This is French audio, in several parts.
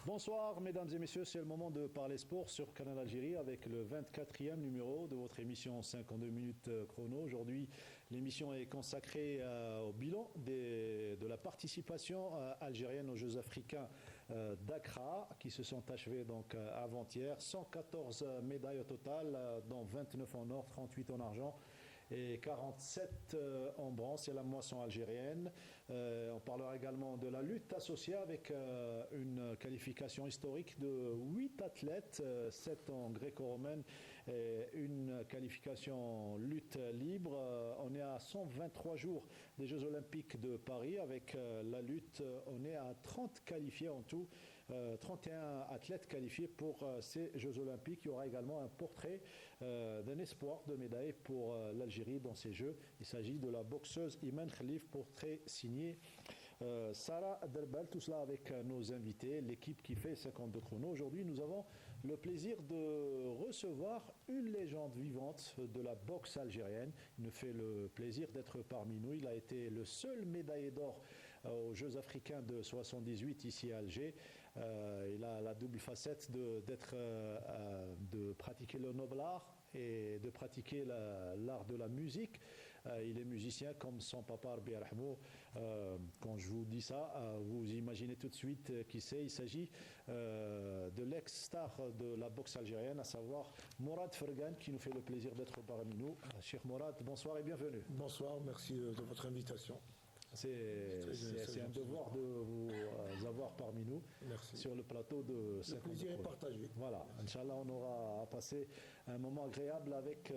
Bonsoir mesdames et messieurs, c'est le moment de parler sport sur Canal Algérie avec le 24e numéro de votre émission 52 minutes chrono. Aujourd'hui, l'émission est consacrée au bilan de la participation algérienne aux Jeux africains d'Accra qui se sont achevés donc avant-hier. 114 médailles au total, dont 29 en or, 38 en argent et 47 en bronze. C'est la moisson algérienne. On parlera également de la lutte associée avec une qualification historique de 8 athlètes, 7 en gréco-romaine et une qualification lutte libre. On est à 123 jours des Jeux Olympiques de Paris. Avec la lutte, on est à 30 qualifiés en tout. 31 athlètes qualifiés pour ces Jeux Olympiques. Il y aura également un portrait d'un espoir de médaille pour l'Algérie dans ces Jeux. Il s'agit de la boxeuse Iman Khalif, portrait signé Sarah Derbel. Tout cela avec nos invités, l'équipe qui fait 52 chronos. Aujourd'hui, nous avons le plaisir de recevoir une légende vivante de la boxe algérienne. Il nous fait le plaisir d'être parmi nous. Il a été le seul médaillé d'or aux Jeux africains de 78 ici à Alger. Il a la double facette de pratiquer le noble art et de pratiquer l'art de la musique. Il est musicien comme son papa Rabbi Yarhamou. Quand je vous dis ça, vous imaginez tout de suite qui c'est. Il s'agit de l'ex-star de la boxe algérienne, à savoir Mourad Fergan, qui nous fait le plaisir d'être parmi nous. Cheikh Mourad, bonsoir et bienvenue. Bonsoir, merci de votre invitation. C'est un devoir de vous avoir parmi nous. Merci. Sur le plateau de 50. Le plaisir est partagé. Voilà, Inch'Allah, on aura à passer un moment agréable avec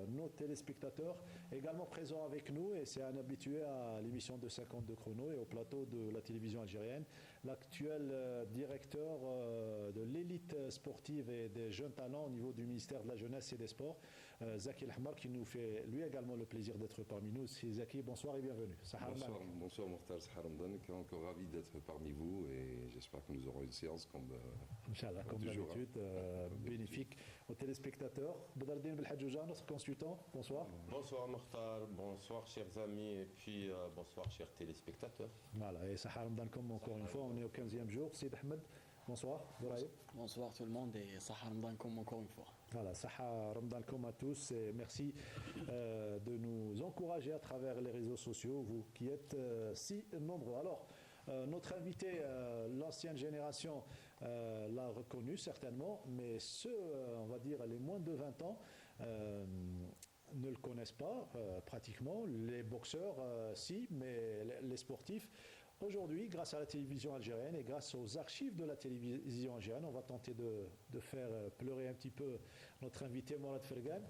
nos téléspectateurs, également présents avec nous, et c'est un habitué à l'émission de 52 chronos et au plateau de la télévision algérienne, l'actuel directeur de l'élite sportive et des jeunes talents au niveau du ministère de la Jeunesse et des Sports, Zaki El Hamar, qui nous fait lui également le plaisir d'être parmi nous. C'est Zaki, bonsoir et bienvenue. Bonsoir Mokhtar Saharamdan, encore ravi d'être parmi vous et j'espère que nous aurons une séance comme d'habitude, bénéfique aux téléspectateurs. Bedardine Belhadjouja, notre consultant, bonsoir. Bonsoir Mokhtar, bonsoir chers amis et puis bonsoir chers téléspectateurs. Voilà, et Saharamdan comme encore une fois, on est au 15e jour. Sid Ahmed, bonsoir. Bonsoir tout le monde et Sahar Ramadankoum encore une fois. Voilà, Sahar Ramadankoum à tous et merci de nous encourager à travers les réseaux sociaux, vous qui êtes si nombreux. Alors, notre invité, l'ancienne génération, l'a reconnu certainement, mais ceux, on va dire, les moins de 20 ans, ne le connaissent pas pratiquement. Les boxeurs, si, mais les sportifs. Aujourd'hui, grâce à la télévision algérienne et grâce aux archives de la télévision algérienne, on va tenter de faire pleurer un petit peu notre invité Mourad Fergan.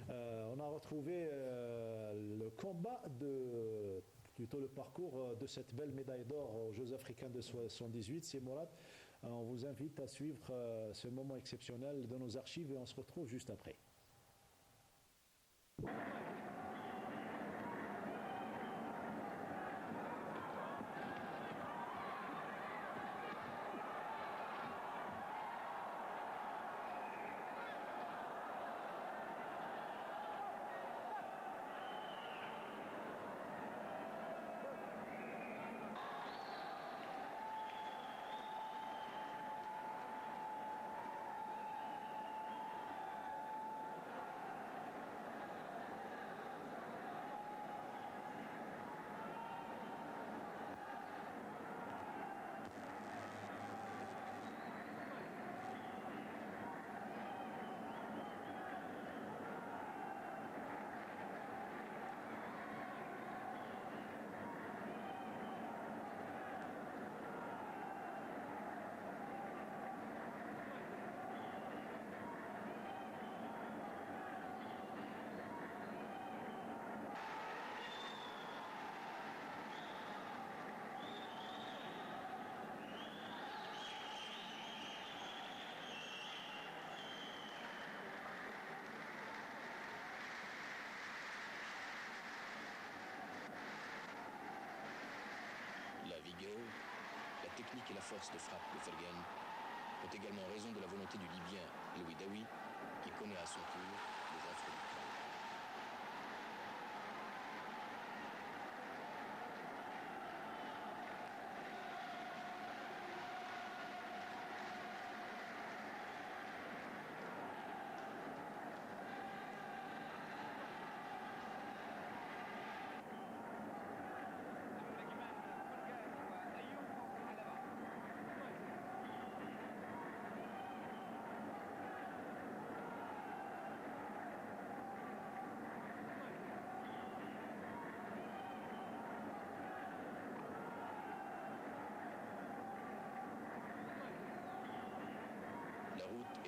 On a retrouvé le combat plutôt le parcours de cette belle médaille d'or aux Jeux africains de 78. C'est Mourad. On vous invite à suivre ce moment exceptionnel de nos archives et on se retrouve juste après. La technique et la force de frappe de Fergan ont également raison de la volonté du Libyen Louis Daoui, qui connaît à son tour les affres du temps.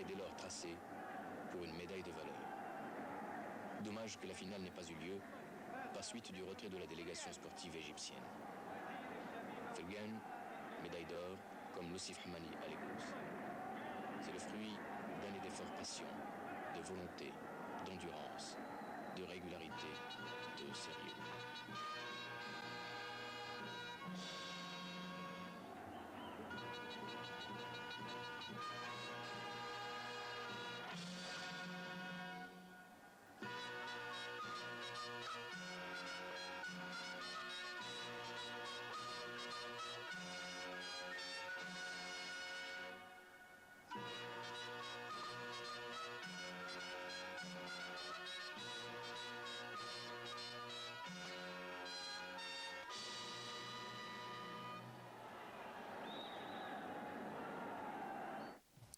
dès lors tracé pour une médaille de valeur. Dommage que la finale n'ait pas eu lieu par suite du retrait de la délégation sportive égyptienne. Fergan, médaille d'or, comme Loussif Hamani à Lagos. C'est le fruit d'années d'efforts patients, de volonté, d'endurance, de régularité, de sérieux.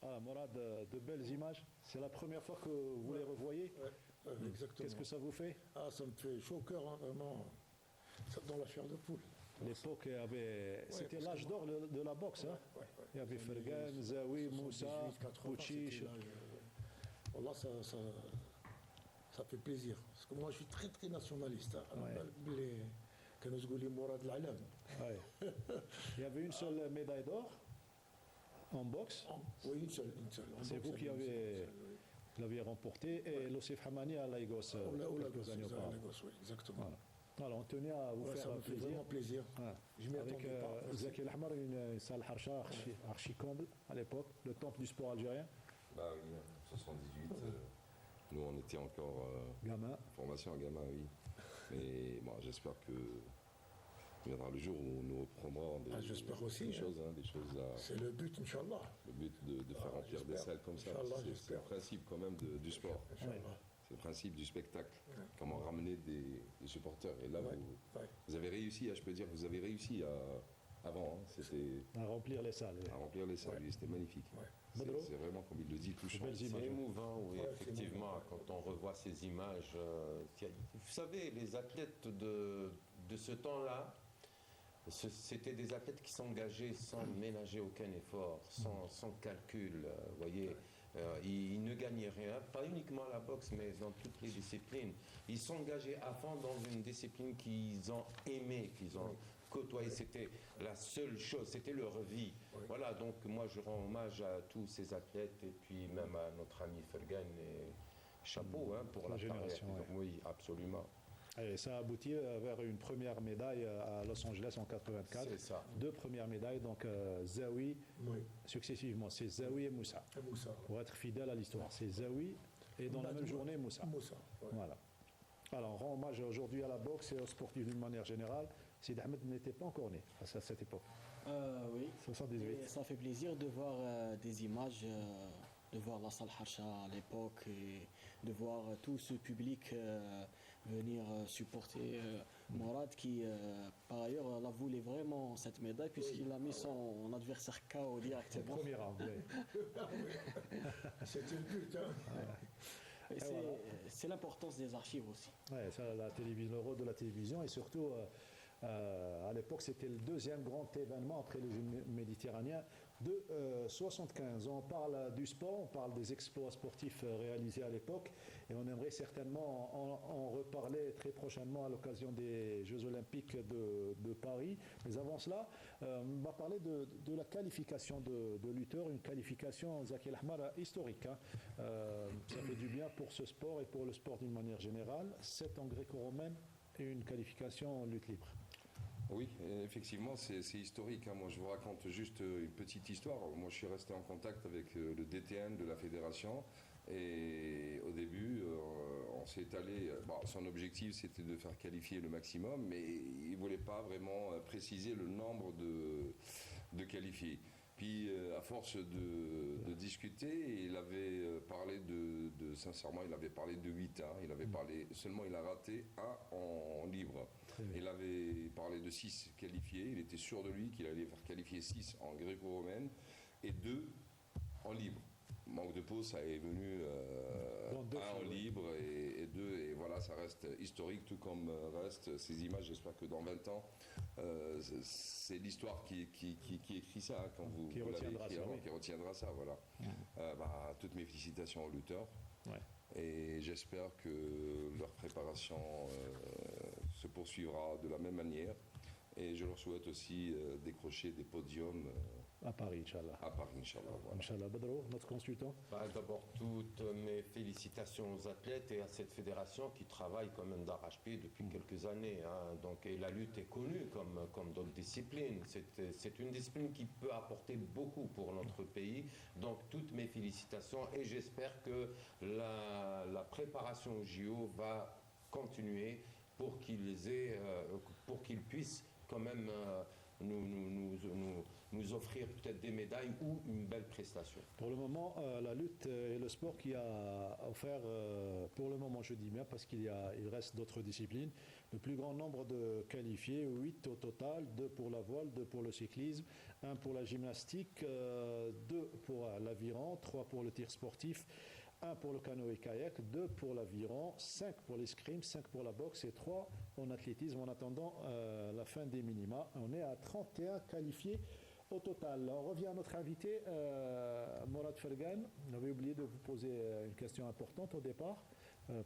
Ah, Morad, de belles images. C'est la première fois que vous les revoyez. Ouais, exactement. Qu'est-ce que ça vous fait? Ah, ça me fait chaud au cœur, hein, vraiment. Ça dans la chair de poule. L'époque c'était parce l'âge que d'or de la boxe. Hein. Ouais. Il y avait Fergan, Zawi, Moussa, 78, 80, Pouchiche. c'était l'âge, Wallah, ça fait plaisir. Parce que moi, je suis très, très nationaliste. Hein. Ouais. كانوا يقولوا لي مراد العلم. Ouais. Il y avait une seule médaille d'or en boxe. Oui, une seule. C'est vous qui l'aviez remporté. Et Loussif Hamani à Lagos quelques années auparavant. Oui, exactement. Voilà. Alors, on tenait à vous Ouais, faire ça me fait plaisir. vraiment plaisir. Ouais. Je m'y Avec attendais pas. Merci. Zaki El Ahmar, une salle Harcha archi comble à l'époque, le temple du sport algérien, Bah oui, en 78, nous on était encore gamin. en formation, gamin, oui. Mais bon, j'espère que viendra le jour où nous reprendrons j'espère aussi, des choses, des choses à. C'est le but, Inch'Allah. Le but de faire remplir des j'espère. salles comme ça. Inch'Allah, C'est le j'espère. principe quand même du sport. Inch'Allah. C'est le principe du spectacle. Comment ramener des supporters. Et là, Ouais. vous avez réussi, je peux dire, vous avez réussi avant. C'était À remplir les salles. à remplir les salles. Oui, c'était magnifique. Badro. C'est vraiment, comme il le dit, touchant. Belles C'est images. émouvant, oui, Ouais, c'est effectivement, émouvant. quand on revoit ces images. Vous savez, les athlètes de ce temps-là, c'était des athlètes qui s'engageaient sans ménager aucun effort, sans calcul. Vous voyez, ils ne gagnaient rien, pas uniquement à la boxe, mais dans toutes les disciplines. Ils s'engageaient à fond dans une discipline qu'ils ont aimée, qu'ils ont côtoyée. C'était la seule chose, c'était leur vie. Voilà, donc moi je rends hommage à tous ces athlètes et puis même à notre ami Fergan et chapeau pour La la génération, carrière. Oui, absolument. Et ça a abouti vers une première médaille à Los Angeles en 84. C'est ça. Deux premières médailles, donc Zawi, Oui, successivement, c'est Zawi et Moussa. c'est Moussa. Pour être fidèle à l'histoire, c'est Zawi et dans la même journée Moussa. Moussa, ouais. Voilà. Alors, on rend hommage aujourd'hui à la boxe et aux sportifs d'une manière générale. Sid Ahmed n'était pas encore né à cette époque. Oui. 78. Et ça fait plaisir de voir des images, de voir la salle Harcha à l'époque et de voir tout ce public venir supporter Morad qui, par ailleurs, la voulait vraiment cette médaille puisqu'il a mis son adversaire KO directement. Premier round, oui. C'était le but. Hein. Et c'est voilà. c'est l'importance des archives aussi. Ouais, ça, la télévision, le rôle de la télévision et surtout à l'époque c'était le deuxième grand événement après les Jeux méditerranéens de 75. On parle du sport, on parle des exploits sportifs réalisés à l'époque et on aimerait certainement en reparler très prochainement à l'occasion des Jeux Olympiques de Paris. Mais avant cela, on va parler de la qualification de lutteurs, une qualification Zaki El Ahmar historique. Hein. Ça fait du bien pour ce sport et pour le sport d'une manière générale. 7 en gréco-romaine et une qualification en lutte libre. Oui, effectivement, c'est historique. Hein. Moi, je vous raconte juste une petite histoire. Moi, je suis resté en contact avec le DTN de la fédération. Et au début, on s'est allé. Bon, son objectif, c'était de faire qualifier le maximum, mais il ne voulait pas vraiment préciser le nombre de qualifiés. Puis, à force de discuter, il avait parlé sincèrement, il avait parlé de 8. Hein. Il avait parlé, seulement il a raté un en libre. Il avait parlé de 6 qualifiés. Il était sûr de lui qu'il allait faire qualifier 6 en gréco-romaine et 2 en libre. Manque de peau, ça est venu un en libre et 2, et voilà, ça reste historique, tout comme restent ces images. J'espère que dans 20 ans, c'est l'histoire qui écrit ça, hein, quand vous l'avez écrit avant, qui retiendra ça, voilà. toutes mes félicitations aux lutteurs. Ouais. Et j'espère que leur préparation se poursuivra de la même manière. Et je leur souhaite aussi décrocher des podiums À Paris, Inch'Allah. à Paris, Inch'Allah. Voilà. Inch'Allah. Badro, notre consultant. D'abord, toutes mes félicitations aux athlètes et à cette fédération qui travaille quand même d'arrache-pied depuis quelques années. Hein. Donc, et la lutte est connue comme d'autres disciplines. C'est une discipline qui peut apporter beaucoup pour notre pays. Donc, toutes mes félicitations et j'espère que la préparation au JO va continuer pour pour qu'ils puissent quand même nous offrir peut-être des médailles ou une belle prestation. Pour le moment, la lutte est le sport qui a offert, pour le moment je dis bien, parce il reste d'autres disciplines, le plus grand nombre de qualifiés, 8 au total, 2 pour la voile, 2 pour le cyclisme, 1 pour la gymnastique, 2 pour l'aviron, 3 pour le tir sportif, 1 pour le canoë-kayak, 2 pour l'aviron, 5 pour l'escrime, 5 pour la boxe et 3 en athlétisme en attendant la fin des minima. On est à 31 qualifiés au total. On revient à notre invité, Morad Fergan. On avait oublié de vous poser une question importante au départ,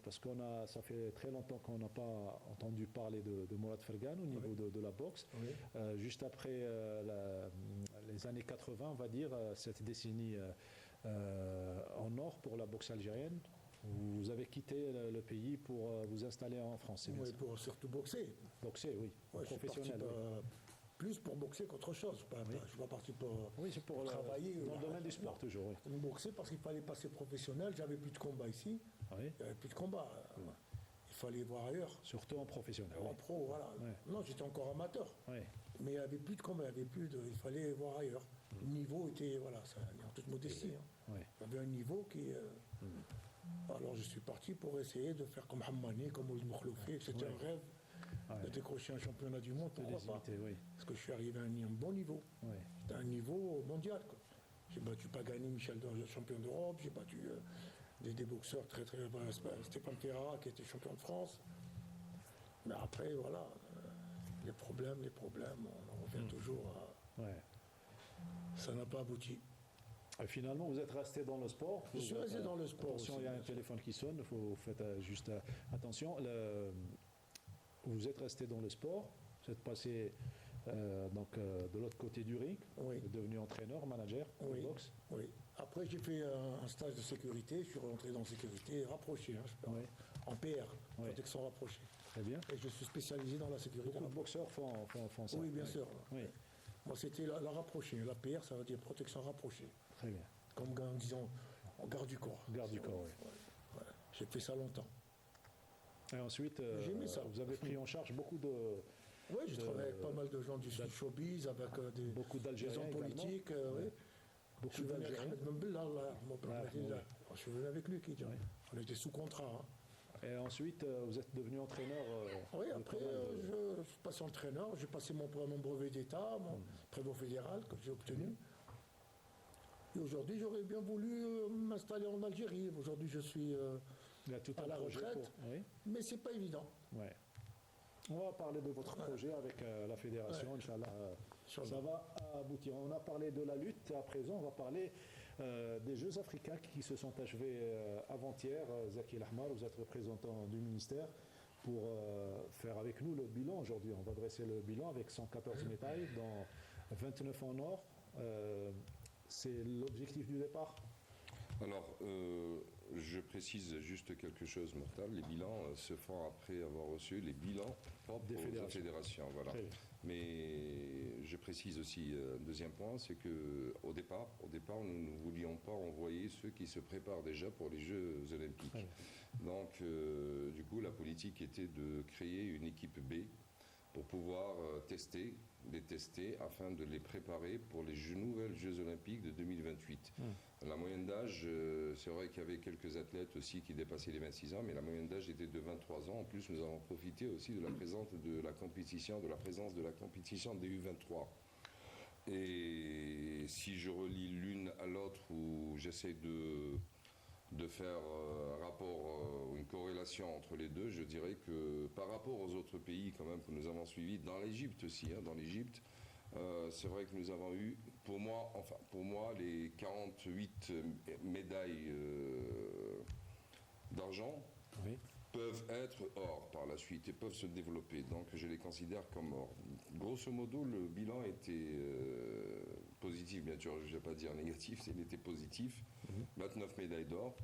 parce que ça fait très longtemps qu'on n'a pas entendu parler de Morad Fergan au niveau de la boxe. Oui. Juste après les années 80, on va dire, cette décennie en or pour la boxe algérienne. Vous avez quitté le pays pour vous installer en France, c'est bien Oui, ça? pour surtout boxer. Boxer, oui. Ouais, je suis parti Professionnel. Oui. plus pour boxer qu'autre chose. Je ne suis pas parti pour Oui, c'est pour travailler. dans le domaine du sport, toujours. Oui. Je boxer parce qu'il fallait passer professionnel. J'avais plus de combat ici. Oui. Il n'y avait plus de combat. Il fallait voir ailleurs. Surtout en professionnel. En Oui. pro, voilà. Ouais. Non, j'étais encore amateur. Oui. Mais il n'y avait plus de combat, il fallait voir ailleurs. Le niveau était, voilà, ça, en toute modestie. Hein. Oui. Il y avait un niveau qui... Alors je suis parti pour essayer de faire comme Hammani, comme Ould Mokhloufi. C'était un rêve de décrocher un championnat du monde, pourquoi les pas. imiter, oui. Parce que je suis arrivé à un bon niveau. Oui. C'était un niveau mondial, quoi. J'ai battu Pagani, Michel champion d'Europe, j'ai battu des boxeurs très très... Stéphane Ferrara qui était champion de France. Mais après, voilà, les problèmes, on en revient toujours à... Ouais. Ça n'a pas abouti. Et finalement, vous êtes resté dans le sport. Je suis resté dans le sport Attention, aussi, il y a un bien sûr. téléphone qui sonne, il faut faire juste attention. Vous êtes resté dans le sport, vous êtes passé de l'autre côté du ring, Oui. vous êtes devenu entraîneur, manager de Oui, boxe. oui. Après, j'ai fait un stage de sécurité. Je suis rentré dans la sécurité rapprochée, hein, je parle, Oui. en PR, Oui. protection rapprochée. Très bien. Et je suis spécialisé dans la sécurité. Beaucoup de boxeurs font ça. Oui, bien sûr. Oui, Moi, c'était la rapprochée. La PR, ça veut dire protection rapprochée. très bien. Comme en disant, en garde du corps. Garde du corps, oui. Ouais. J'ai fait ça longtemps. Et ensuite, J'ai aimé ça. vous avez pris en charge beaucoup de... Oui, j'ai travaillé avec pas mal de gens du showbiz, avec Beaucoup des d'Algériens hommes également. politiques. Oui. Je Beaucoup suis venu avec d'Algériens. Ahmed Membilla, là, mon père Ouais, m'a dit, ouais. là. Je suis venu avec lui, qui dit. Ouais. On était sous contrat. Hein. Et ensuite, vous êtes devenu entraîneur. Oui, de après, pas mal de- je suis passé entraîneur, j'ai passé mon brevet d'État, mon prévôt fédéral que j'ai obtenu. Et aujourd'hui, j'aurais bien voulu m'installer en Algérie. Aujourd'hui, je suis Il y a tout à un la projet retraite, pour... Oui. mais c'est pas évident. Ouais. On va parler de votre projet avec la fédération, Inch'Allah. Inch'Allah. Ça va aboutir. On a parlé de la lutte, à présent on va parler des Jeux africains qui se sont achevés avant-hier. Zaki Lahmar, vous êtes représentant du ministère pour faire avec nous le bilan aujourd'hui. On va dresser le bilan avec 114 médailles, dont 29 en or. C'est l'objectif du départ. Alors, je précise juste quelque chose, Mortal. Les bilans se font après avoir reçu les bilans propres Des aux fédérations. fédérations. Voilà. Très bien. Mais je précise aussi un deuxième point, c'est que au départ, nous ne voulions pas envoyer ceux qui se préparent déjà pour les Jeux Olympiques. Très bien. Donc, du coup, la politique était de créer une équipe B pour pouvoir les tester afin de les préparer pour les nouvelles Jeux Olympiques de 2028. La moyenne d'âge, c'est vrai qu'il y avait quelques athlètes aussi qui dépassaient les 26 ans, mais la moyenne d'âge était de 23 ans. En plus, nous avons profité aussi de la présence de la compétition des U23. Et si je relis l'une à l'autre, où j'essaie de faire un rapport, une corrélation entre les deux, je dirais que par rapport aux autres pays quand même que nous avons suivis, dans l'Égypte aussi, dans l'Égypte, c'est vrai que nous avons eu, pour moi, les 48 médailles d'argent Oui. peuvent être or par la suite et peuvent se développer. Donc je les considère comme or. Grosso modo, le bilan était positif, bien sûr, je ne vais pas dire négatif, il était positif. 29 médailles d'or.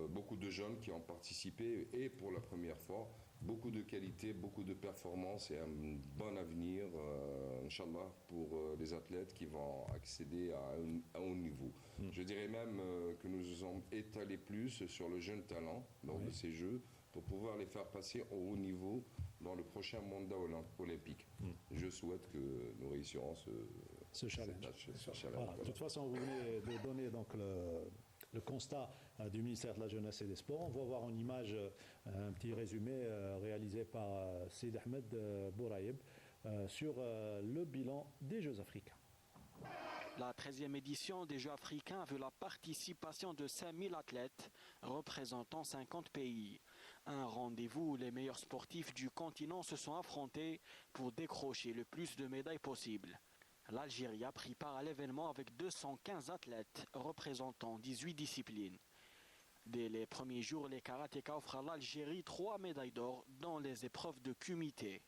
Beaucoup de jeunes qui ont participé et pour la première fois, beaucoup de qualité, beaucoup de performances et un bon avenir, Inch'Allah, pour les athlètes qui vont accéder à un haut niveau. Je dirais même que nous nous sommes étalés plus sur le jeune talent lors de ces Jeux pour pouvoir les faire passer au haut niveau dans le prochain mandat olympique. Je souhaite que nous réussirons Ce challenge. ce challenge. Voilà. Voilà. De toute façon, vous venez de donner donc le constat du ministère de la Jeunesse et des Sports. On va voir en image un petit résumé réalisé par Sid Ahmed Bouraïeb sur le bilan des Jeux africains. La 13e édition des Jeux africains a vu la participation de 5000 athlètes représentant 50 pays. Un rendez-vous où les meilleurs sportifs du continent se sont affrontés pour décrocher le plus de médailles possible. L'Algérie a pris part à l'événement avec 215 athlètes représentant 18 disciplines. Dès les premiers jours, les karatékas offrent à l'Algérie 3 médailles d'or dans les épreuves de kumité.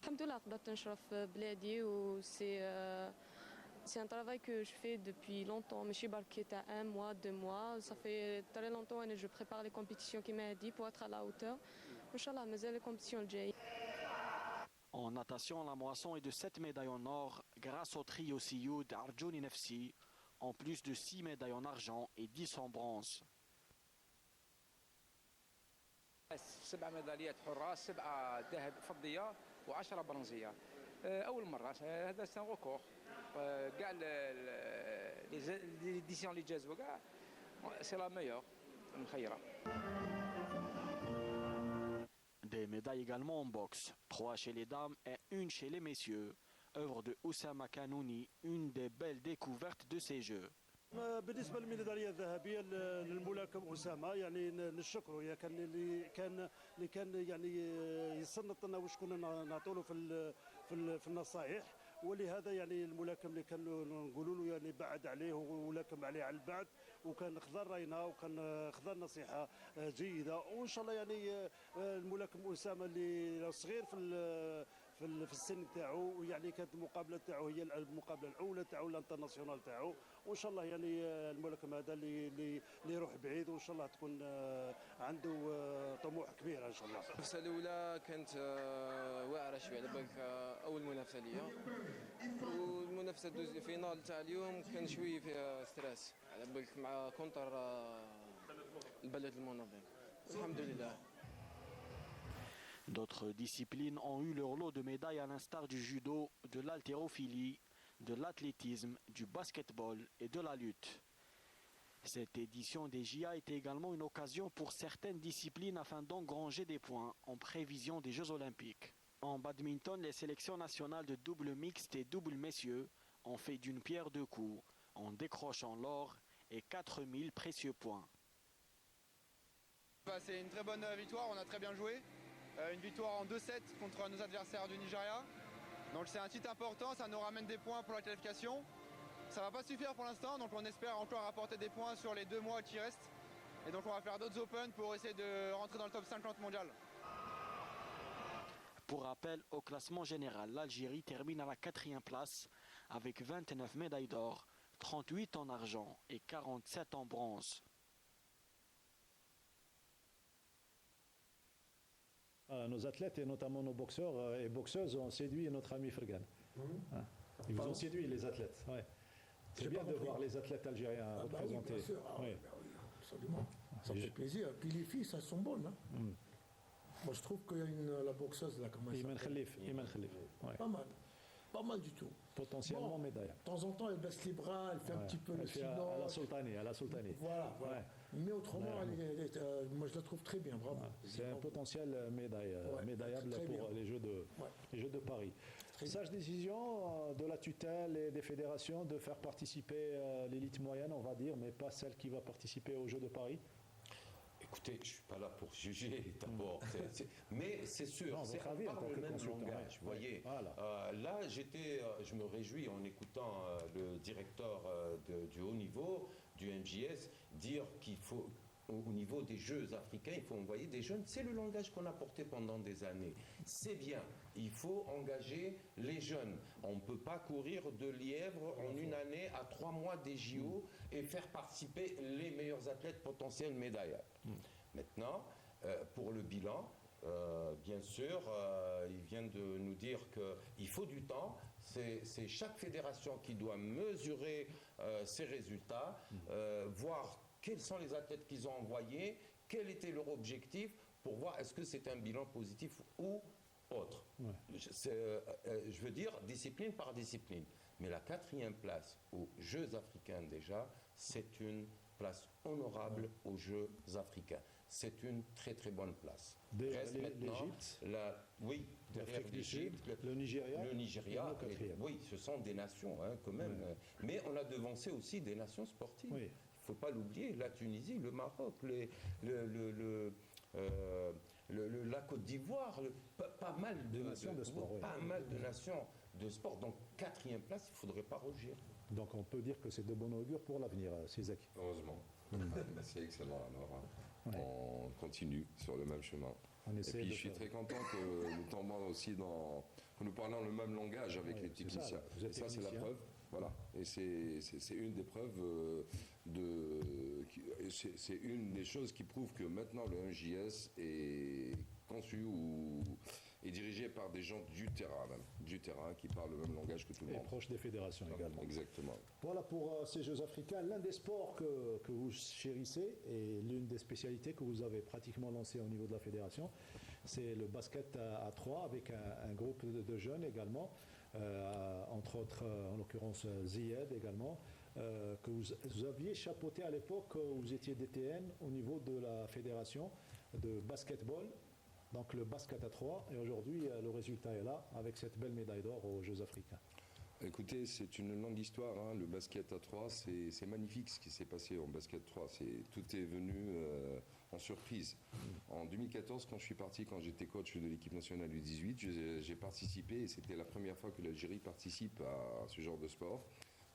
Alhamdoulilah, قدرت نشرف بلادي و c'est un travail que je fais depuis longtemps, ماشي برك تاع 1 mois, 2 mois, ça fait très longtemps que je prépare les compétitions qui m'a dit pour être à la hauteur. Inch'Allah, مازال les compétitions الجاية. En natation, la moisson est de 7 médailles en or grâce au trio Sioud Arjouni Nefsi, en plus de 6 médailles en argent et 10 en bronze. 7 ميداليات حراس 7 ذهب فضيه و10 برونزيه اول مره هذا سان ريكور كاع لي ديسيون اللي جازوا كاع سي لا ميور مخيره. Des médailles également en boxe, 3 chez les dames et 1 chez les messieurs, œuvre de Oussama Kanouni, une des belles découvertes de ces Jeux. بالنسبه للميداليه الذهبيه للملاكم اسامه يعني نشكره يا كان اللي كان يعني يصنت لنا واش كنا نعطوا له في النصائح ولهذا يعني الملاكم اللي كان نقولوا له يعني بعد عليه ولاكم عليه على البعد وكان خضر راينا وكان خضر نصيحه جيده وان شاء الله يعني الملاكم اسامه اللي صغير في السن تاعو يعني كانت المقابله تاعو هي المقابله الاولى تاعو الانترناسيونال تاعو وان شاء الله يعني الملاكم هذا اللي يروح بعيد وان شاء الله تكون عنده طموح كبير ان شاء الله. المنافسه الاولى كانت واعره شويه على بالك اول منافسه ليا والمنافسه فينال تاع اليوم كان شويه فيها ستريس على بالك مع كونتر البلد المنظم الحمد لله. D'autres disciplines ont eu leur lot de médailles à l'instar du judo, de l'haltérophilie, de l'athlétisme, du basketball et de la lutte. Cette édition des JA était également une occasion pour certaines disciplines afin d'engranger des points en prévision des Jeux Olympiques. En badminton, les sélections nationales de double mixte et double messieurs ont fait d'une pierre deux coups en décrochant l'or et 4000 précieux points. C'est une très bonne victoire, on a très bien joué. Une victoire en 2-7 contre nos adversaires du Nigeria. Donc c'est un titre important, ça nous ramène des points pour la qualification. Ça ne va pas suffire pour l'instant, donc on espère encore apporter des points sur les 2 mois qui restent. Et donc on va faire d'autres Open pour essayer de rentrer dans le top 50 mondial. Pour rappel, au classement général, l'Algérie termine à la 4e place avec 29 médailles d'or, 38 en argent et 47 en bronze. Nos athlètes et notamment nos boxeurs et boxeuses ont séduit notre ami Fergan. Ils vous ont séduit les athlètes. Ouais. C'est bien de voir les athlètes algériens représentés. Oui, bien sûr. Oui, absolument. Ça fait plaisir. Puis les filles, ça sont bonnes. Moi, je trouve qu'il y a la boxeuse là, comment elle s'appelle ? Iman Khalif. Ouais. Pas mal. Pas mal du tout. Potentiellement médaille. De temps en temps, elle baisse les bras, elle fait un petit peu le silence. À la sultanie. Voilà. Ouais. Mais autrement, moi, je la trouve très bien, bravo. C'est un potentiel médaillable pour les Jeux de Paris. Sage décision de la tutelle et des fédérations de faire participer l'élite moyenne, on va dire, mais pas celle qui va participer aux Jeux de Paris. Écoutez, je ne suis pas là pour juger d'abord, mais c'est sûr, c'est pas le même langage, vous voyez. Voilà. Là, je me réjouis en écoutant le directeur du haut niveau du MJS, dire qu'il faut, au niveau des Jeux africains, il faut envoyer des jeunes, c'est le langage qu'on a porté pendant des années. C'est bien, il faut engager les jeunes. On ne peut pas courir de lièvre en une année à 3 mois des JO et faire participer les meilleurs athlètes potentiels médaillés. Maintenant, pour le bilan, bien sûr, il vient de nous dire qu'il faut du temps. C'est chaque fédération qui doit mesurer ses résultats, voir quels sont les athlètes qu'ils ont envoyés, quel était leur objectif, pour voir est-ce que c'est un bilan positif ou autre. Ouais. Je veux dire discipline par discipline. Mais la 4e place aux Jeux africains déjà, c'est une place honorable aux Jeux africains. C'est une très très bonne place. Reste maintenant oui, derrière l'Égypte, le Nigeria, oui, ce sont des nations quand même. Ouais. Mais on a devancé aussi des nations sportives. Oui. Il ne faut pas l'oublier, la Tunisie, le Maroc, la Côte d'Ivoire, pas mal de nations de sport. Pas mal de nations de sport. Donc 4e place, il ne faudrait pas rougir. Donc on peut dire que c'est de bon augure pour l'avenir, Césac. Heureusement. C'est excellent. Alors, on continue sur le même chemin. Et puis je suis très content que nous tombons aussi que nous parlons le même langage avec les techniciens. Et ça, c'est la preuve. Voilà. Et c'est une des preuves c'est une des choses qui prouve que maintenant le MJS est conçu et dirigé par des gens du terrain qui parlent le même langage que tout le monde. Et proche des fédérations également. Exactement. Voilà pour ces Jeux africains, l'un des sports que vous chérissez et l'une des spécialités que vous avez pratiquement lancées au niveau de la fédération, c'est le basket à 3 avec un groupe de jeunes également, entre autres en l'occurrence Ziyed également, que vous aviez chapeauté à l'époque où vous étiez DTN au niveau de la fédération de basketball. Donc le basket à 3, et aujourd'hui le résultat est là avec cette belle médaille d'or aux Jeux africains. Écoutez, c'est une longue histoire, le basket à 3, c'est magnifique ce qui s'est passé en basket 3, tout est venu en surprise. En 2014, quand j'étais coach de l'équipe nationale U18, j'ai participé, et c'était la première fois que l'Algérie participe à ce genre de sport.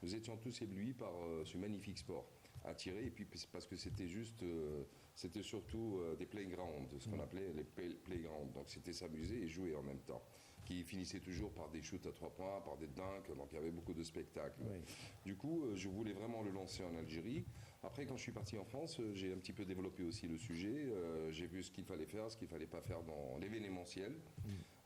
Nous étions tous éblouis par ce magnifique sport, attirés, et puis parce que c'était surtout des playgrounds, ce qu'on appelait les playgrounds. Donc c'était s'amuser et jouer en même temps, qui finissaient toujours par des shoots à 3 points, par des dunks, donc il y avait beaucoup de spectacles. Oui. Du coup, je voulais vraiment le lancer en Algérie. Après, quand je suis parti en France, j'ai un petit peu développé aussi le sujet. J'ai vu ce qu'il fallait faire, ce qu'il ne fallait pas faire dans l'événementiel.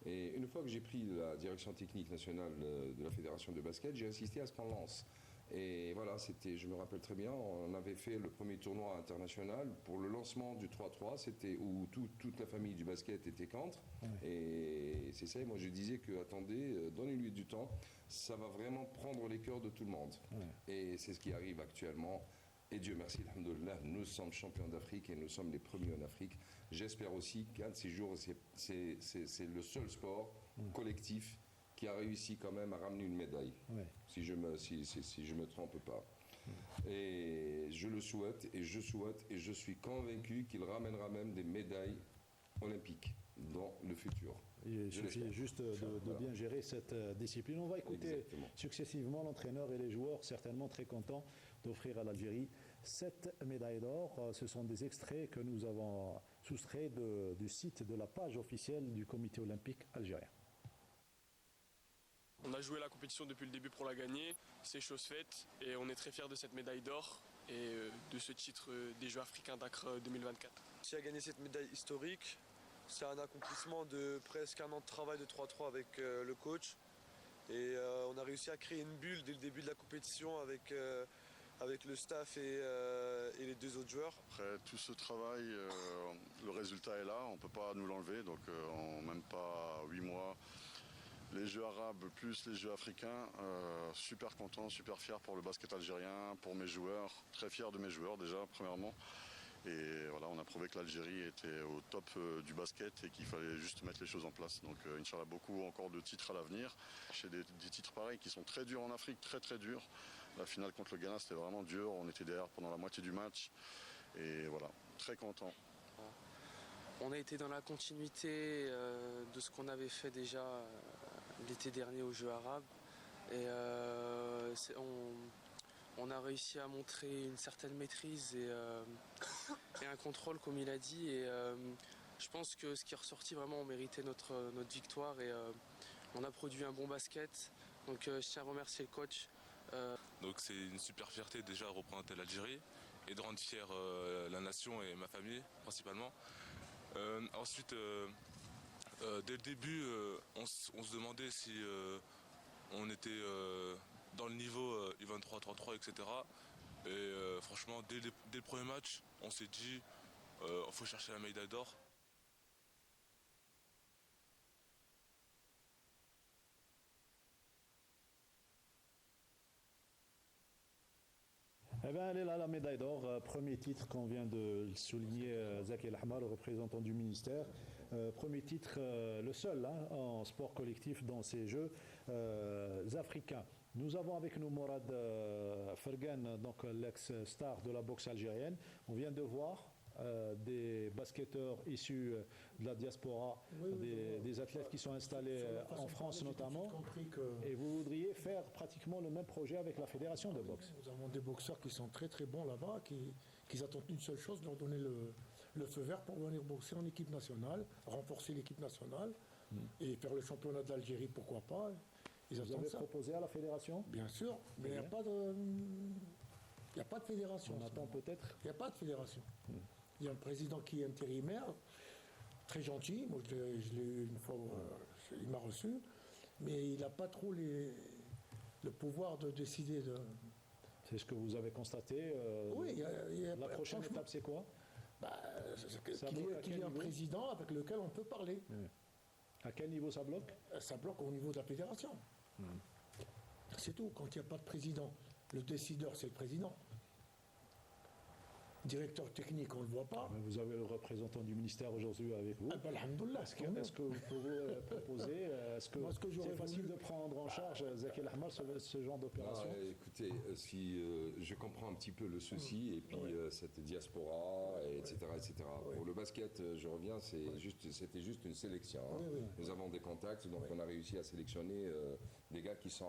Et une fois que j'ai pris la direction technique nationale de la fédération de basket, j'ai insisté à ce qu'on lance. Et voilà, je me rappelle très bien, on avait fait le premier tournoi international pour le lancement du 3-3, c'était où toute la famille du basket était contre. Ouais. Et c'est ça, moi je disais que, attendez, donnez-lui du temps, ça va vraiment prendre les cœurs de tout le monde. Ouais. Et c'est ce qui arrive actuellement. Et Dieu merci, alhamdoulilah, nous sommes champions d'Afrique et nous sommes les premiers en Afrique. J'espère aussi qu'un de ces jours, c'est le seul sport collectif qui a réussi quand même à ramener une médaille, si je me trompe pas. Et je le souhaite, et je suis convaincu qu'il ramènera même des médailles olympiques dans le futur. Il suffit juste de bien gérer cette discipline. On va écouter successivement l'entraîneur et les joueurs, certainement très contents d'offrir à l'Algérie 7 médailles d'or. Ce sont des extraits que nous avons soustraits du site de la page officielle du comité olympique algérien. On a joué la compétition depuis le début pour la gagner, c'est chose faite et on est très fiers de cette médaille d'or et de ce titre des Jeux africains d'Accra 2024. Si à gagner cette médaille historique, c'est un accomplissement de presque un an de travail de 3-3 avec le coach et on a réussi à créer une bulle dès le début de la compétition avec le staff et les 2 autres joueurs. Après tout ce travail, le résultat est là, on ne peut pas nous l'enlever, donc en même pas 8 mois. Les Jeux arabes plus les Jeux africains, super content, super fier pour le basket algérien, pour mes joueurs, très fier de mes joueurs déjà premièrement. Et voilà, on a prouvé que l'Algérie était au top du basket et qu'il fallait juste mettre les choses en place. Donc Inch'Allah, beaucoup encore de titres à l'avenir. J'ai des titres pareils qui sont très durs en Afrique, très très durs. La finale contre le Ghana, c'était vraiment dur. On était derrière pendant la moitié du match. Et voilà, très content. On a été dans la continuité de ce qu'on avait fait déjà l'été dernier aux Jeux arabes. Et on a réussi à montrer une certaine maîtrise et un contrôle, comme il a dit. Et je pense que ce qui est ressorti, vraiment, on méritait notre victoire et on a produit un bon basket. Donc je tiens à remercier le coach. Donc c'est une super fierté déjà de représenter l'Algérie et de rendre fier la nation et ma famille principalement. Ensuite, dès le début, on se demandait si on était dans le niveau U23, 33, etc. Et franchement, dès le premier match, on s'est dit il faut chercher la médaille d'or. Eh bien, elle est là, la médaille d'or. Premier titre qu'on vient de souligner, Zaki El Ahmar, le représentant du ministère. Premier titre, le seul en sport collectif dans ces Jeux africains. Nous avons avec nous Morad Fergan, donc l'ex-star de la boxe algérienne. On vient de voir des basketteurs issus de la diaspora, des athlètes qui sont installés en France notamment. Et vous voudriez faire pratiquement le même projet avec la fédération de boxe. Nous avons des boxeurs qui sont très très bons là-bas, qui attendent une seule chose, leur donner le feu vert pour venir boxer en équipe nationale, renforcer l'équipe nationale et faire le championnat d'Algérie, pourquoi pas. Vous avez proposé à la fédération? Bien sûr, mais il n'y a pas de fédération. On attend peut-être? Il n'y a pas de fédération. Il y a un président qui est intérimaire, très gentil. Moi, je l'ai eu une fois, il m'a reçu, mais il n'a pas trop le pouvoir de décider de. C'est ce que vous avez constaté. Oui, la prochaine étape, c'est quoi? Qu'il y ait un président avec lequel on peut parler. À quel niveau ça bloque? Ça bloque au niveau de la fédération. C'est tout. Quand il n'y a pas de président, le décideur, c'est le président. Directeur technique, on ne le voit pas. Vous avez le représentant du ministère aujourd'hui avec vous. Alhamdoulilah. Est-ce que vous pouvez proposer, est-ce que c'est facile de prendre en charge, Zaki El Ahmar, ce genre d'opération? Écoutez, si je comprends un petit peu le souci, et puis cette diaspora, etc. Pour le basket, je reviens, c'était juste une sélection. Nous avons des contacts, donc on a réussi à sélectionner des gars qui sont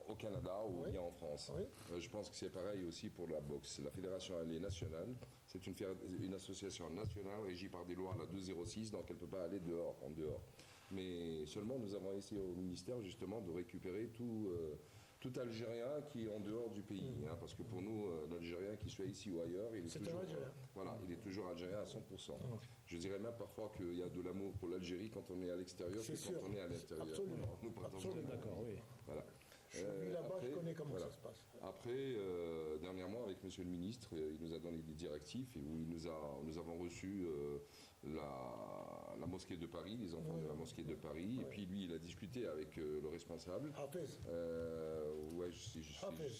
au Canada ou bien en France. Je pense que c'est pareil aussi pour la boxe. La fédération, elle est nationale. C'est une association nationale régie par des lois, la 206, donc elle ne peut pas aller en dehors. Mais seulement, nous avons essayé au ministère justement de récupérer tout Algérien qui est en dehors du pays. Parce que pour nous, l'Algérien qui soit ici ou ailleurs, il est toujours algérien à 100%. Je dirais même parfois qu'il y a de l'amour pour l'Algérie quand on est à l'extérieur que quand on est à l'intérieur. Absolument. Nous partagons. D'accord, oui. Voilà. Je suis là-bas, je connais comment ça se passe. Après, dernièrement, avec Monsieur le Ministre, il nous a donné des directives et où nous avons reçu la mosquée de Paris, les enfants de la mosquée de Paris, et puis lui, il a discuté avec le responsable. Si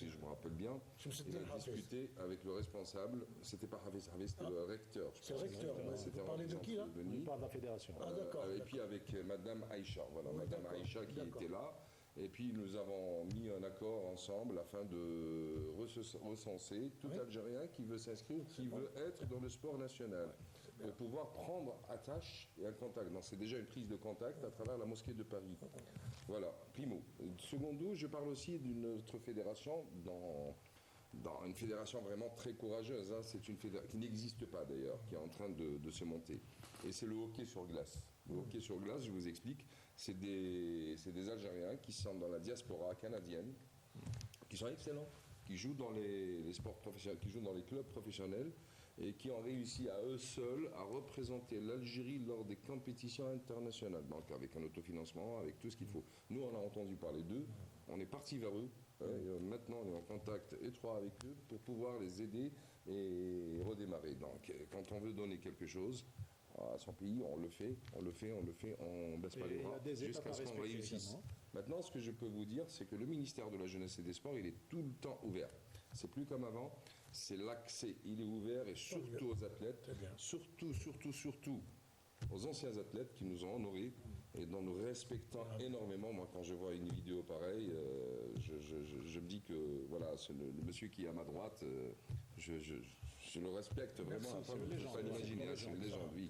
je me rappelle bien, il a discuté avec le responsable. C'était pas Hafez, c'était le recteur. C'est le recteur. Vous parlez de qui là? On parle de la fédération. Et puis avec Madame Aïcha, Madame Aïcha qui était là. Et puis nous avons mis un accord ensemble afin de recenser tout Algérien qui veut s'inscrire, qui veut être dans le sport national, pour pouvoir prendre attache et un contact. Donc c'est déjà une prise de contact à travers la mosquée de Paris. Voilà, primo. Secondo, je parle aussi d'une autre fédération, dans une fédération vraiment très courageuse. C'est une fédération qui n'existe pas d'ailleurs, qui est en train de se monter. Et c'est le hockey sur glace. Le hockey sur glace, je vous explique, c'est des Algériens qui sont dans la diaspora canadienne, qui sont excellents, qui jouent dans les sports professionnels, qui jouent dans les clubs professionnels et qui ont réussi à eux seuls à représenter l'Algérie lors des compétitions internationales. Donc avec un autofinancement, avec tout ce qu'il faut. Nous, on a entendu parler d'eux, on est parti vers eux. Maintenant, on est en contact étroit avec eux pour pouvoir les aider et redémarrer. Donc, quand on veut donner quelque chose à son pays, on le fait, on baisse pas les bras jusqu'à ce qu'on réussisse. Maintenant, ce que je peux vous dire, c'est que le ministère de la Jeunesse et des Sports, il est tout le temps ouvert. C'est plus comme avant, c'est l'accès, il est ouvert et surtout aux athlètes, surtout aux anciens athlètes qui nous ont honorés et dont nous respectons énormément. Moi, quand je vois une vidéo pareille, je me dis que voilà, le monsieur qui est à ma droite, je le respecte vraiment. Vous ne pouvez pas l'imaginer, c'est une légende, oui.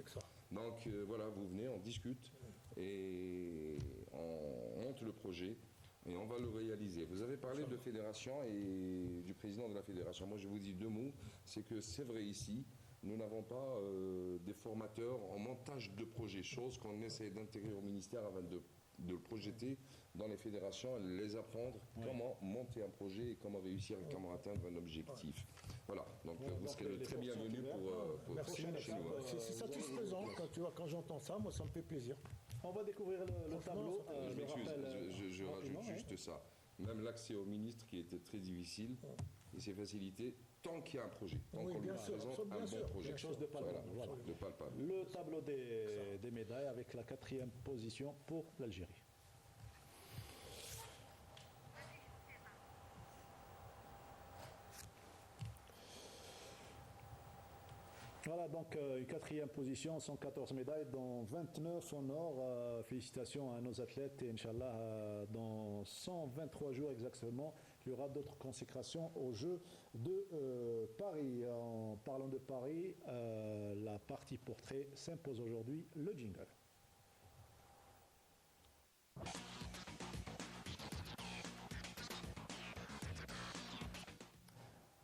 Donc voilà, vous venez, on discute et on monte le projet. et on va le réaliser. Vous avez parlé de fédération et du président de la fédération. Moi, je vous dis 2 mots. C'est que c'est vrai ici, nous n'avons pas des formateurs en montage de projets, chose qu'on essaie d'intégrer au ministère avant de le projeter dans les fédérations, les apprendre comment monter un projet et comment réussir et comment atteindre un objectif. Voilà, donc vous serez très bienvenue pour merci, chez nous. C'est satisfaisant quand j'entends ça, moi ça me fait plaisir. On va découvrir le tableau. Je m'excuse, je rajoute juste ça. Même l'accès au ministre qui était très difficile, il s'est facilité tant qu'il y a un projet, tant qu'on lui présente un bon projet. Quelque chose de palpable. Voilà, de palpable. Le tableau des médailles avec la 4e position pour l'Algérie. Voilà, donc une 4e position, 114 médailles, dont 29 en or. Félicitations à nos athlètes et Inch'Allah, dans 123 jours exactement, il y aura d'autres consécrations aux Jeux de Paris. En parlant de Paris, la partie portrait s'impose aujourd'hui, le jingle.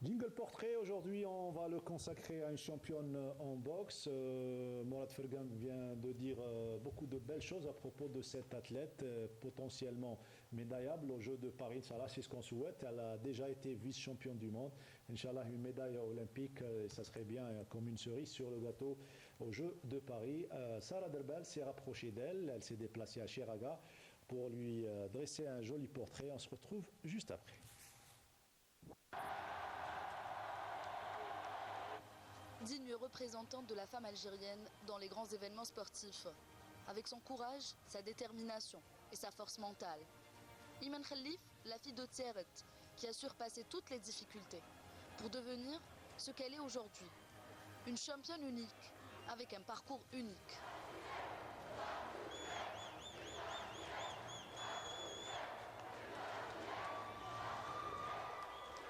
Jingle portrait, aujourd'hui on va le consacrer à une championne en boxe. Mourad Fergan vient de dire beaucoup de belles choses à propos de cette athlète, potentiellement médaillable aux Jeux de Paris. Inch'Allah, c'est ce qu'on souhaite. Elle a déjà été vice-championne du monde. Inch'Allah, une médaille olympique, ça serait bien comme une cerise sur le gâteau aux Jeux de Paris. Sarah Derbel s'est rapprochée d'elle, elle s'est déplacée à Chiraga pour lui dresser un joli portrait. On se retrouve juste après. Digne représentante de la femme algérienne dans les grands événements sportifs, avec son courage, sa détermination et sa force mentale. Iman Khalif, la fille de Tieret, qui a surpassé toutes les difficultés pour devenir ce qu'elle est aujourd'hui, une championne unique, avec un parcours unique.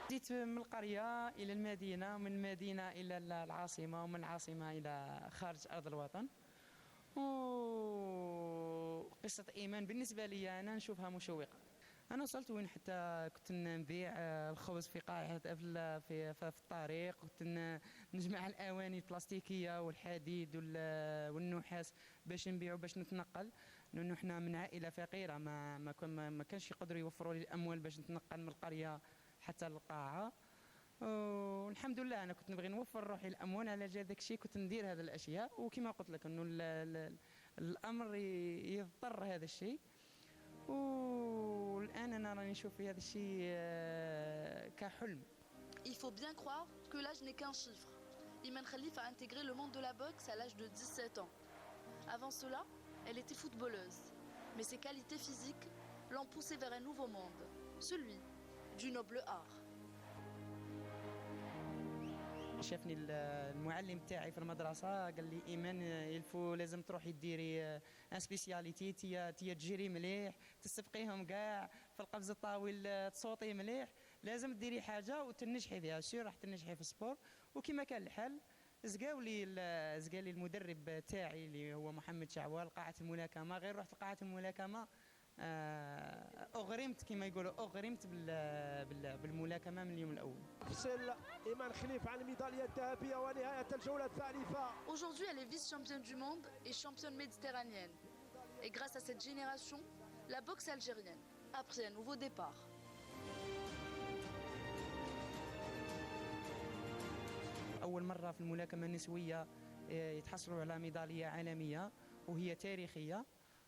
بديت من القرية إلى المدينة، ومن المدينة إلى العاصمة، ومن العاصمة إلى خارج أرض الوطن. وقصة إيمان بالنسبة لي أنا نشوفها مشوقة. أنا وصلت وين حتى كنت نبيع الخبز في قاعة في الطريق، كنت نجمع الأواني البلاستيكية والحديد والنحاس باش نبيعو باش نتنقل، لأنه حنا من عائلة فقيرة ما كانش يقدروا يوفروا لي الأموال باش نتنقل من القرية حتى للقاعة. والحمد لله انا كنت نبغي نوفر روحي الاموال، على جال داك الشيء كنت ندير هذه الاشياء، وكما قلت لك انه الامر يضطر هذا الشيء. والان انا راني نشوف في هذا الشيء كحلم. Il faut bien croire que l'âge n'est qu'un chiffre. Iman Khalif a intégré le monde de la boxe à l'âge de 17 ans. Avant cela, elle était footballeuse, mais ses qualités physiques l'ont poussée vers un nouveau monde, celui du noble art. شافني المعلم تاعي في المدرسة قال لي إيمان يلفو لازم تروحي ديري ان سبيسياليتي، تيا تجري مليح، تسبقيهم كاع في القفز الطاويل، تصوتي مليح، لازم ديري حاجة وتنجحي فيها، سير راح تنجحي في السبور. وكما كان الحال زقاو لي المدرب تاعي اللي هو محمد شعوال قاعة الملاكمة. غير رحت قاعة الملاكمة أغرمت كما يقولوا، أغرمت بالملاكمة من اليوم الأول. إيمان خليف على الميدالية الذهبية ونهاية الجولة الثالثة. Aujourd'hui, elle est vice-championne du monde et championne méditerranéenne. Et grâce à cette génération, la boxe algérienne a pris un nouveau départ. أول مرة في الملاكمة النسوية يتحصلوا على ميدالية عالمية وهي تاريخية.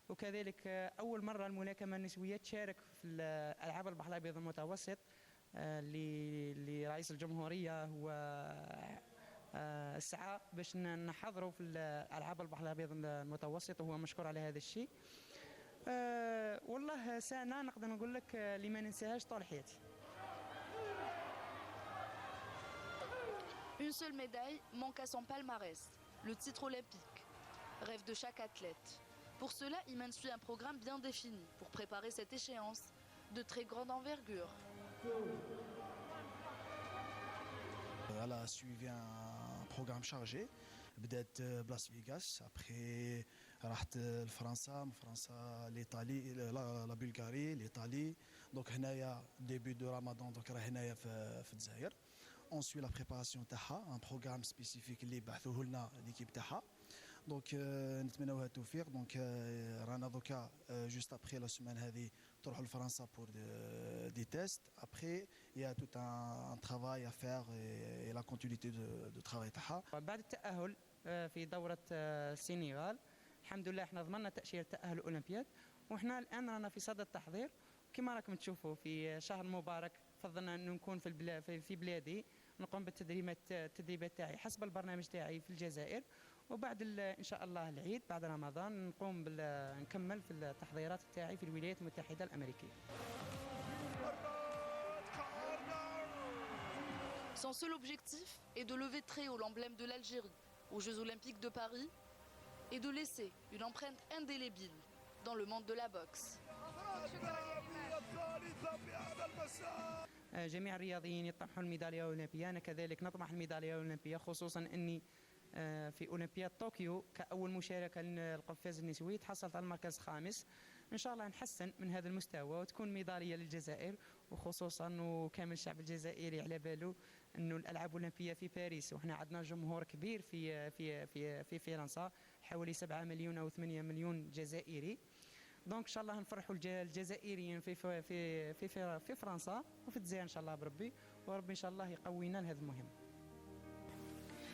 وكذلك أول مرة الملاكمة النسوية تشارك في ألعاب البحر الأبيض المتوسط، اللي رئيس الجمهورية هو سعى باش نحضروا في ألعاب البحر الأبيض المتوسط، وهو مشكور على هذا الشيء. والله سنة نقدر نقول لك اللي ما ننساهاش طول حياتي. Une seule médaille manque à son palmarès, le titre olympique. Rêve de chaque athlète. Pour cela, Iman suit un programme bien défini pour préparer cette échéance de très grande envergure. Elle a suivi un programme chargé. بدات بلاس فيغاس ابخي راحت لفرنسا، من فرنسا لايطالي، لا بلغاري، لايطالي. دونك هنايا ديبي دو رمضان دونك راه هنايا في الجزائر. اون سوي لا بريباراسيون تاعها ان بروغرام سبيسيفيك اللي بعثوه لنا ليكيب تاعها. دونك نتمناوها التوفيق. دونك رانا دوكا جوست ابخي لا سيمين هذه تروحوا لفرنسا بور دي تيست. ابخي يا توت ان ترافاي ا فير اي لا كونتينيتي دو ترافاي تاعها. بعد التأهل في دورة السنغال الحمد لله احنا ضمننا تأشيرة تأهل الأولمبياد، وإحنا الآن رانا في صدد التحضير. كما راكم تشوفوا في شهر مبارك فضلنا أن نكون في بلادي نقوم التدريبات تاعي حسب البرنامج تاعي في الجزائر، وبعد إن شاء الله العيد بعد رمضان نكمل في التحضيرات تاعي في الولايات المتحدة الأمريكية. Son seul objectif est de lever très haut l'emblème de l'Algérie aux Jeux Olympiques de Paris et de laisser une empreinte indélébile dans le monde de la boxe. جميع الرياضيين يطمحون الميدالية الأولمبية، أنا كذلك نطمح الميدالية الأولمبية، خصوصا أني في أولمبياد طوكيو كأول مشاركة للقفاز النسوي تحصلت على المركز الخامس. إن شاء الله نحسن من هذا المستوى وتكون ميدالية للجزائر، وخصوصا وكامل الشعب الجزائري على باله أنه الألعاب الأولمبية في باريس، وإحنا عندنا جمهور كبير في فرنسا حوالي 7 مليون أو 8 مليون جزائري. دونك ان شاء الله نفرحوا الجزائريين في فرنسا وفي الجزائر ان شاء الله بربي، وربي ان شاء الله يقوينا لهذه المهمه.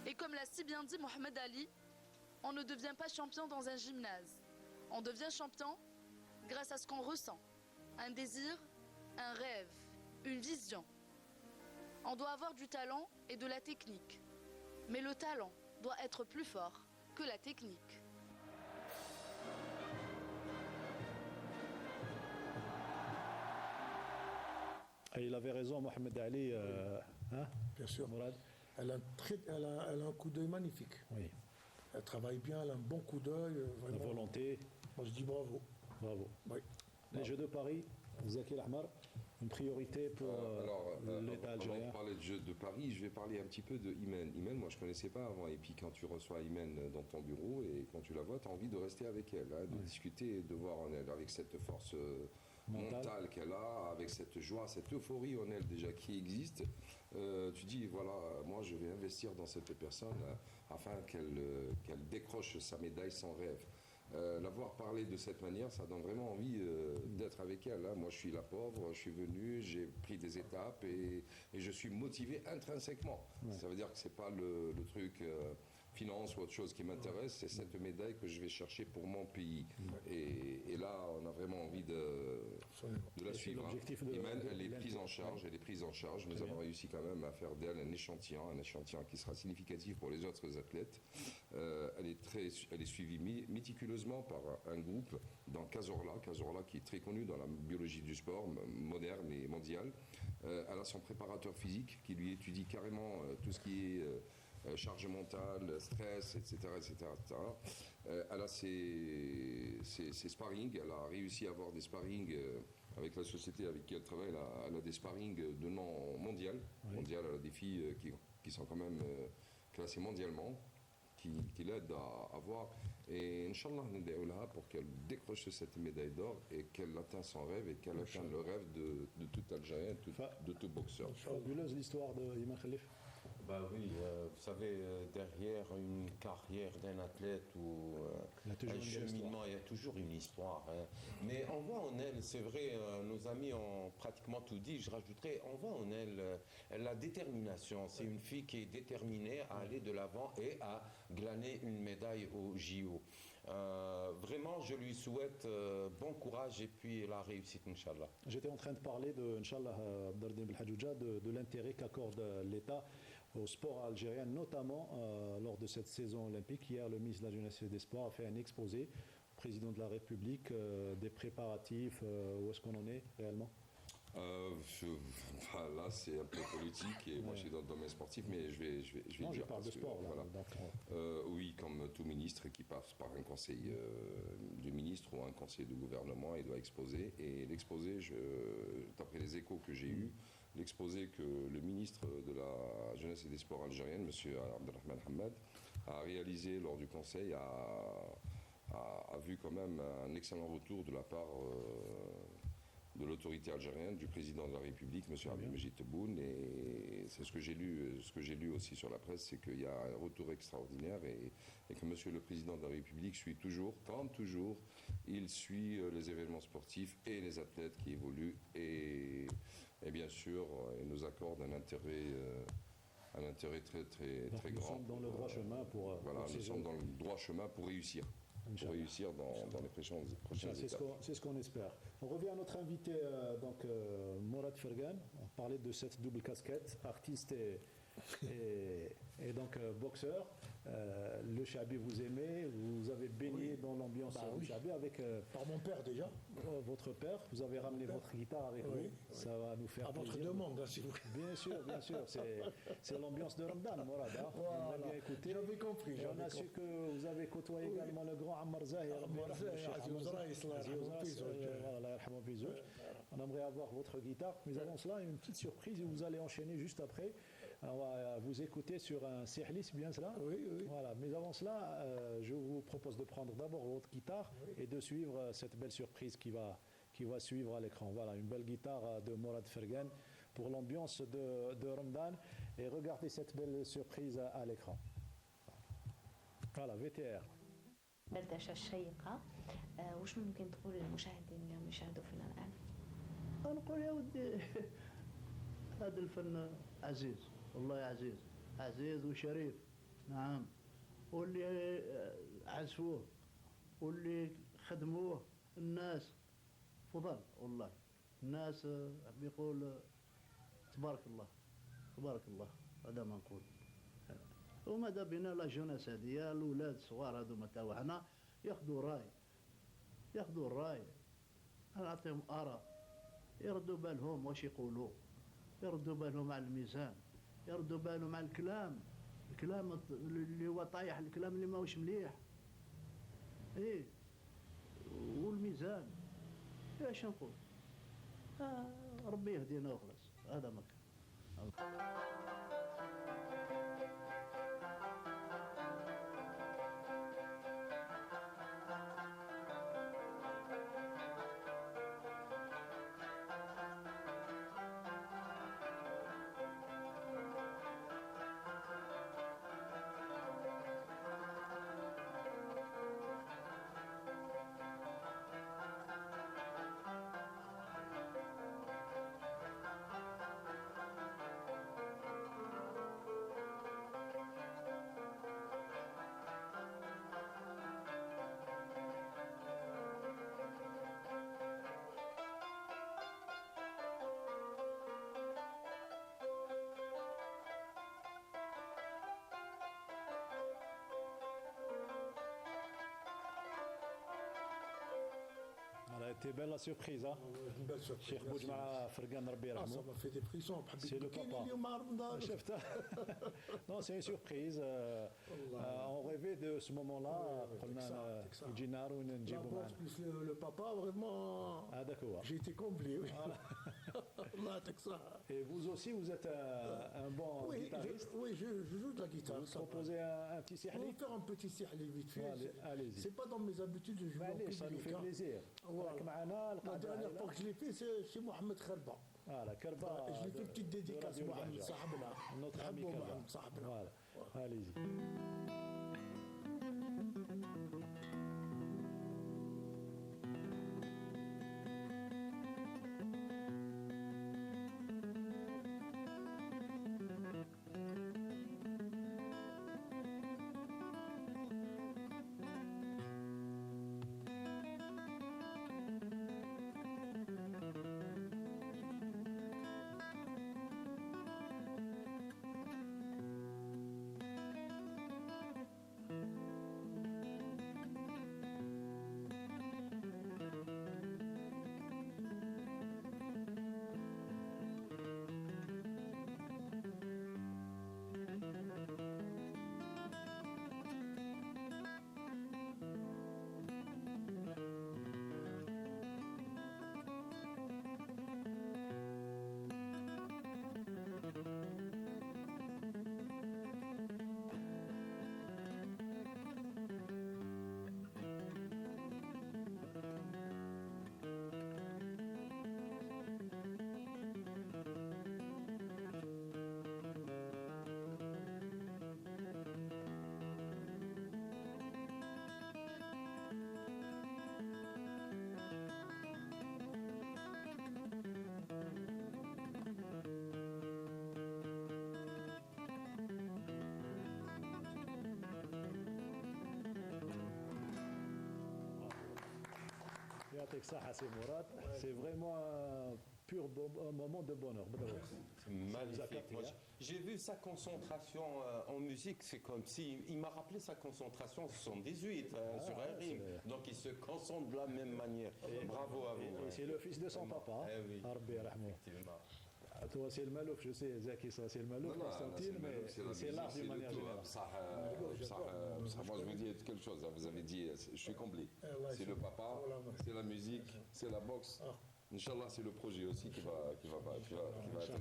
Et comme l'a si bien dit Mohamed Ali, on ne devient pas champion dans un gymnase. On devient champion grâce à ce qu'on ressent. Un désir, un rêve, une vision. On doit avoir du talent et de la technique. Mais le talent doit être plus fort que la technique. Et il avait raison, Mohamed Ali. Hein, bien sûr. Mourad. Elle a un coup d'œil magnifique. Oui. Elle travaille bien, elle a un bon coup d'œil. La volonté. Moi, je dis bravo. Bravo. Oui. Les Jeux de Paris, Zaki Lahmar, une priorité pour l'État algérien. Avant de parler de Jeux de Paris, je vais parler un petit peu de Imen. Imen, moi je ne connaissais pas avant. Et puis quand tu reçois Imen dans ton bureau et quand tu la vois, tu as envie de rester avec elle, hein, de discuter et de voir en elle, avec cette force mentale qu'elle a, avec cette joie, cette euphorie en elle déjà qui existe. Tu dis, voilà, moi je vais investir dans cette personne afin qu'elle décroche sa médaille, son rêve. La voir parler de cette manière, ça donne vraiment envie d'être avec elle. Hein. Moi, je suis la pauvre, je suis venu, j'ai pris des étapes et je suis motivé intrinsèquement. Ouais. Ça veut dire que c'est pas le truc finance ou autre chose qui m'intéresse, c'est cette médaille que je vais chercher pour mon pays. Ouais. Et là, on a vraiment envie de la suivre. Imen, elle est prise en charge, Nous avons réussi quand même à faire d'elle un échantillon qui sera significatif pour les autres athlètes. Elle est suivie méticuleusement par un groupe dans Cazorla qui est très connu dans la biologie du sport moderne et mondiale. Elle a son préparateur physique qui lui étudie carrément tout ce qui est charge mentale, stress, etc. Elle a ses sparring, elle a réussi à avoir des sparring avec la société avec qui elle travaille, elle a des sparring de nom mondial. Elle a des filles qui sont quand même classées mondialement, qui l'aident à voir. Et Inch'Allah, nous pour qu'elle décroche cette médaille d'or et qu'elle atteigne son rêve et qu'elle atteigne le rêve de tout Algérien, de tout boxeur. Fabuleuse l'histoire de Imen Khalif. Bah oui, vous savez, derrière une carrière d'un athlète ou un cheminement, il y a toujours une histoire. Hein. Mais on voit en elle, c'est vrai, nos amis ont pratiquement tout dit, je rajouterais, on voit en elle la détermination. C'est une fille qui est déterminée à aller de l'avant et à glaner une médaille au JO. Vraiment, je lui souhaite bon courage et puis la réussite, Inch'Allah. J'étais en train de parler de, Inch'Allah, de l'intérêt qu'accorde l'État au sport algérien, notamment lors de cette saison olympique. Hier, le ministre de la Jeunesse et des Sports a fait un exposé au président de la République des préparatifs. Où est-ce qu'on en est réellement? Là, c'est un peu politique et moi je suis dans le domaine sportif, mais je vais non, dire. Je parle de sport. Là, voilà. Oui, comme tout ministre qui passe par un conseil du ministre ou un conseil du gouvernement, il doit exposer. Et l'exposé, d'après les échos que j'ai eus, l'exposé que le ministre de la Jeunesse et des Sports algérien, M. Abdelrahman Hamad, a réalisé lors du Conseil, a vu quand même un excellent retour de la part de l'autorité algérienne, du président de la République, M. Abdelmajid Tebboune, et c'est ce que j'ai lu aussi sur la presse, c'est qu'il y a un retour extraordinaire et que M. le président de la République suit toujours, comme toujours, il suit les événements sportifs et les athlètes qui évoluent et bien sûr, il nous accorde un intérêt très Donc, nous grand. sommes dans le droit chemin pour nous sommes dans le droit chemin pour réussir. Pour réussir dans les prochaines étapes. C'est ce qu'on espère. On revient à notre invité, Morad Fergan. On parlait de cette double casquette, artiste et donc boxeur. Le Chabi, vous aimez, vous avez baigné dans l'ambiance du Chabi avec... Par mon père déjà. Votre père, vous avez ramené votre guitare avec vous. Ça va nous faire plaisir. À votre demande, hein, si vous Bien sûr. C'est l'ambiance de Ramadan, Morad. Hein. Voilà. Bien écouté. J'avais compris. On a su que vous avez côtoyé également le grand Ammar Zahi. On aimerait avoir votre guitare, mais avant cela, une petite surprise et vous allez enchaîner juste après. On va vous écouter sur un Sihlis, bien cela. Oui. Voilà. Mais avant cela, je vous propose de prendre d'abord votre guitare et de suivre cette belle surprise qui va suivre à l'écran. Voilà, une belle guitare de Morad Fergan pour l'ambiance de Ramadan. Et regardez cette belle surprise à l'écran. Voilà, VTR. دردشة الشيقة وش ممكن تقول للمشاهدين اليوم يشاهدوا فينا الآن؟ نقول يا ودي هذا الفن عزيز والله عزيز وشريف نعم واللي عزفوه واللي خدموه الناس فضل والله الناس بيقول تبارك الله هذا ما نقول وماذا بنا لا جوناس هذه الاولاد الصغار هذوما تاع حنا ياخذوا الراي انا نعطيهم اراء يردوا بالهم واش يقولوا يردوا بالهم على الميزان يردوا بالهم على الكلام اللي هو طايح الكلام اللي ماهوش مليح والميزان ايش نقول ربي يهدينا وخلاص هذا ما كان C'était belle la surprise, hein? Une belle surprise. Cheikh Boujma Fergan Rabbi ça m'a fait des frissons. C'est le papa. Non, c'est une surprise. On rêvait de ce moment-là. Plus le papa, vraiment. Ah, d'accord. J'ai été comblé. Et vous aussi, vous êtes un bon guitariste? Oui, je joue de la guitare. Vous proposez un petit sihli? On va faire un petit sihli vite fait. Allez-y. C'est pas dans mes habitudes de jouer en public. Ça nous fait plaisir. La dernière fois que je l'ai fait, c'est chez Mohamed Kherba. Voilà, Kherba. Je lui fais une petite dédicace, Mohamed Sahabna. Notre ami Kherba. Voilà. Allez-y. c'est Mourad. C'est vraiment un pur un moment de bonheur. C'est magnifique. Moi, j'ai vu sa concentration en musique, c'est comme si il m'a rappelé sa concentration en 78 sur un ring. Donc il se concentre de la même manière. Bravo à vous. C'est le fils de son papa. Rabbi Rahmou. Toi, c'est le Malouf, je sais, Zaki, ça, c'est le Malouf, Constantine, mais c'est l'art d'une manière générale. Moi, je vous dis quelque chose, vous avez dit, je suis comblé. C'est le papa, c'est la musique, c'est la boxe. Inch'Allah, c'est le projet aussi qui va être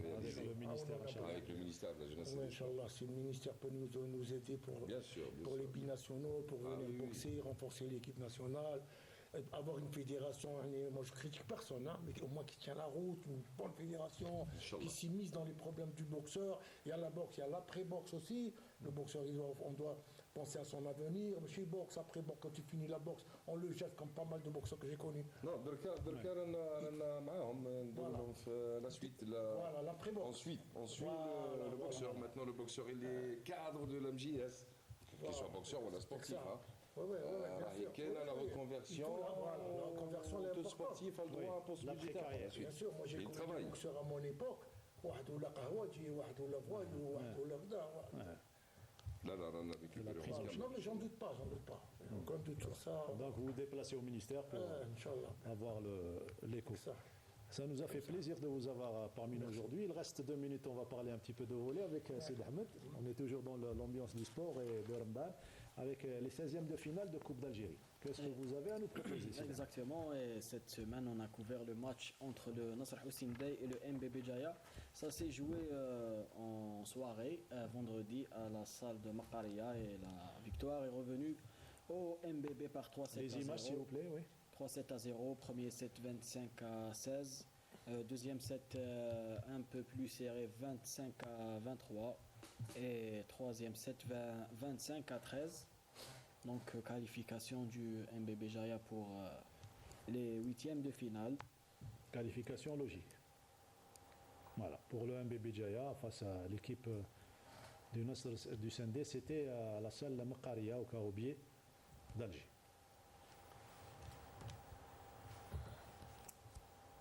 réalisé avec le ministère de la Jeunesse. Oui, Inch'Allah, si le ministère peut nous aider pour les binationaux, pour venir boxer, renforcer l'équipe nationale, avoir une fédération, moi je critique personne, mais au moins qui tient la route, une bonne fédération, qui s'immisce dans les problèmes du boxeur. Il y a la boxe, il y a l'après-boxe aussi. Le boxeur, on doit penser à son avenir. Chez boxe, après-boxe, quand tu finis la boxe, on le jette comme pas mal de boxeurs que j'ai connus. Non, la suite. Voilà, l'après-boxe. Ensuite, le boxeur. Maintenant, le boxeur, il est cadre de l'MJS. Qu'il soit boxeur ou la sportif. Oui, la reconversion, la reconversion, tout sportif a le droit pour se l'après-carrière. Bien sûr, moi j'ai connu des boxeurs à mon époque. واحد ولا قهوجي واحد ولا فوالو واحد ولا غدا non mais j'en doute pas aucun doute sur ça. Donc vous vous déplacez au ministère pour avoir l'écho. Ça nous a fait plaisir de vous avoir parmi nous aujourd'hui. Il reste 2 minutes, on va parler un petit peu de volley avec Sid Ahmed. On est toujours dans l'ambiance du sport et de Ramadan avec les 16e de finale de Coupe d'Algérie. Qu'est-ce que vous avez à nous proposer? Exactement, et cette semaine on a couvert le match entre le Nasr Hussein Dey et le MBB Jaya. Ça s'est joué en soirée, vendredi, à la salle de Maqariya, et la victoire est revenue au MBB par 3-7 à 0. Les images s'il vous plaît, oui. 3-7 à 0, premier set 25 à 16, deuxième set un peu plus serré 25 à 23 et troisième set 25 à 13. Donc qualification du MBB Jaya pour les 8e de finale. Qualification logique. Voilà, pour le MBB Jaya face à l'équipe du Nasr du Sendé, c'était à la salle de Maqariya au Caroubier d'Alger.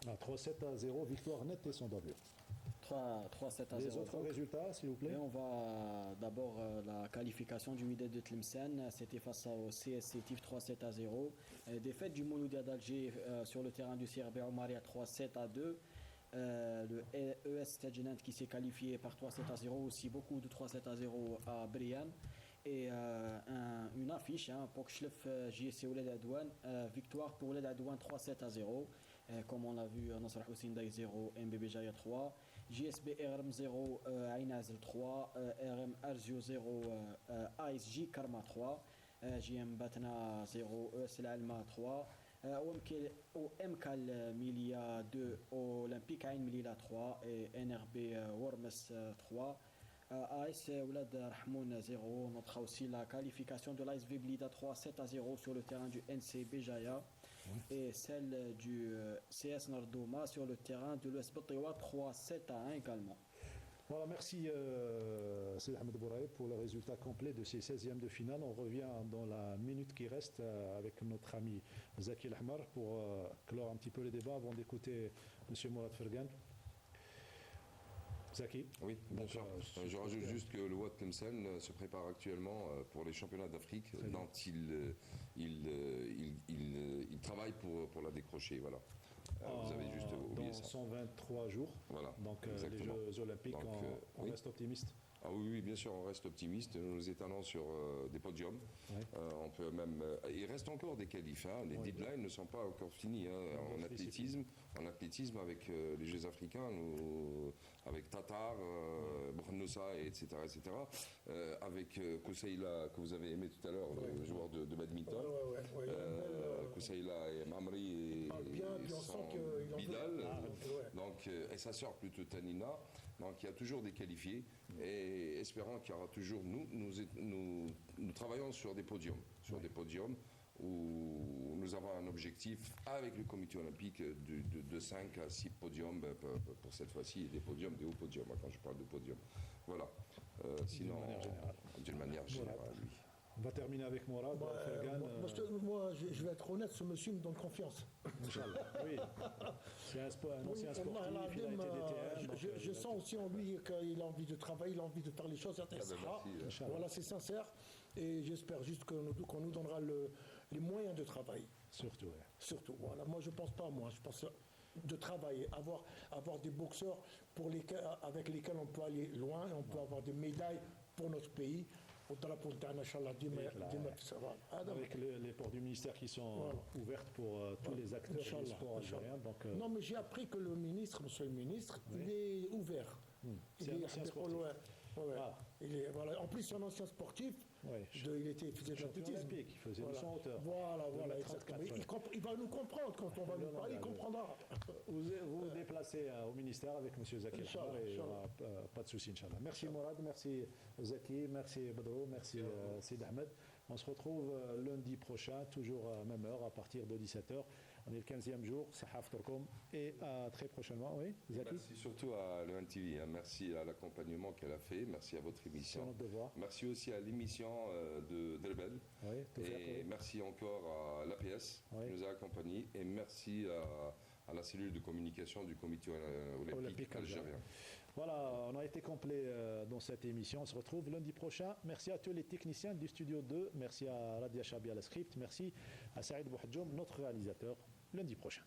3-7 à 0, victoire nette et sans doublure. 3-7 à 0. Les autres résultats, s'il vous plaît. Et on va d'abord la qualification du Wydad de Tlemcen. C'était face au CS Sétif 3-7 à 0. Défaite du Mouloudia d'Alger sur le terrain du CRB Oumaria 3-7 à 2. Le ES Tajnant qui s'est qualifié par 3-7 à 0. Aussi beaucoup de 3-7 à 0 à Brian. Et une affiche, Pokchlef JSC Ouled Adouane. Victoire pour Ouled Adouane 3-7 à 0. Comme on l'a vu, Nasr Hussein Dey 0, MBB Jaya 3, JSB RM 0, Ain Azel 3, RM Arzio 0, ASJ Karma 3, JM Batna 0, ES Alma 3, OMKL Milia 2, Olympique Ain Milila 3 et NRB Wormes 3. AS Oulad Rahmoun 0. On notera aussi la qualification de l'ASV Blida 3-7 à 0 sur le terrain du NCB Jaya. Et celle du CS Nardouma sur le terrain de l'US Batiwa 3-7 à 1 également. Voilà, merci Sidi Ahmed Bouraï pour le résultat complet de ces 16e de finale. On revient dans la minute qui reste avec notre ami Zaki Lahmar pour clore un petit peu les débats avant d'écouter M. Mourad Fergan. Zaki. Oui, bien sûr. Je rajoute juste que le Wad Tlemcen se prépare actuellement pour les championnats d'Afrique dont il travaille pour la décrocher. Voilà. Vous avez juste oublié dans ça. 123 jours. Voilà. Donc les Jeux Olympiques, on reste optimiste. Ah oui, bien sûr, on reste optimiste. Nous nous étalons sur des podiums. On peut même. Il reste encore des qualifs. Les deadlines ne sont pas encore finis. En athlétisme, avec les Jeux africains, avec Tatar, Brnoussa, etc., avec Koussaïla, que vous avez aimé tout à l'heure, le joueur de badminton. Koussaïla et Mamri et son Bidal. Donc, et sa sœur plutôt Tanina. Donc il y a toujours des qualifiés et espérons qu'il y aura toujours. Nous travaillons sur des podiums, où nous avons un objectif avec le comité olympique de 5 à 6 podiums pour cette fois-ci, et des podiums, des hauts podiums, quand je parle de podiums. Voilà. Sinon, d'une manière générale, oui. On va terminer avec Mourad. Fergan, moi, je vais être honnête, ce monsieur me donne confiance. Inch'Allah, oui. C'est un ancien sportif, il a été DTM. Je sens aussi en lui qu'il a envie de travailler, il a envie de faire les choses. Voilà, c'est sincère. Et j'espère juste qu'on nous donnera les moyens de travail. Surtout, oui. Surtout, voilà. Moi, je ne pense pas à moi. Je pense de travailler, avoir des boxeurs avec lesquels on peut aller loin, on peut avoir des médailles pour notre pays. Avec les portes du ministère qui sont ouvertes pour tous les acteurs du sport algérien. Non, mais j'ai appris que monsieur le ministre, il est ouvert. C'est un ancien sportif. En plus, c'est un ancien sportif. Il faisait de l'athlétisme. Il faisait du 100 hauteur. Voilà, exactement. Il va nous comprendre quand on va nous parler, il comprendra. Vous vous déplacez au ministère avec M. Zaki Ahmar et pas de souci, Inch'Allah. Merci Mourad, merci Zaki, merci Badrou, merci Sid Ahmed. On se retrouve lundi prochain, toujours à même heure, à partir de 17h. On est le 15e jour, c'est Haftorkom, et à très prochainement, oui, Zaki. Merci surtout à l'ENTV, merci à l'accompagnement qu'elle a fait, merci à votre émission. C'est notre devoir. Merci aussi à l'émission de Drebel. Et merci encore à l'APS qui nous a accompagnés, et merci à la cellule de communication du comité olympique algérien. Voilà, on a été complet dans cette émission. On se retrouve lundi prochain. Merci à tous les techniciens du Studio 2. Merci à Radia Chabi à la script. Merci à Saïd Bouhadjoum, notre réalisateur. Lundi prochain.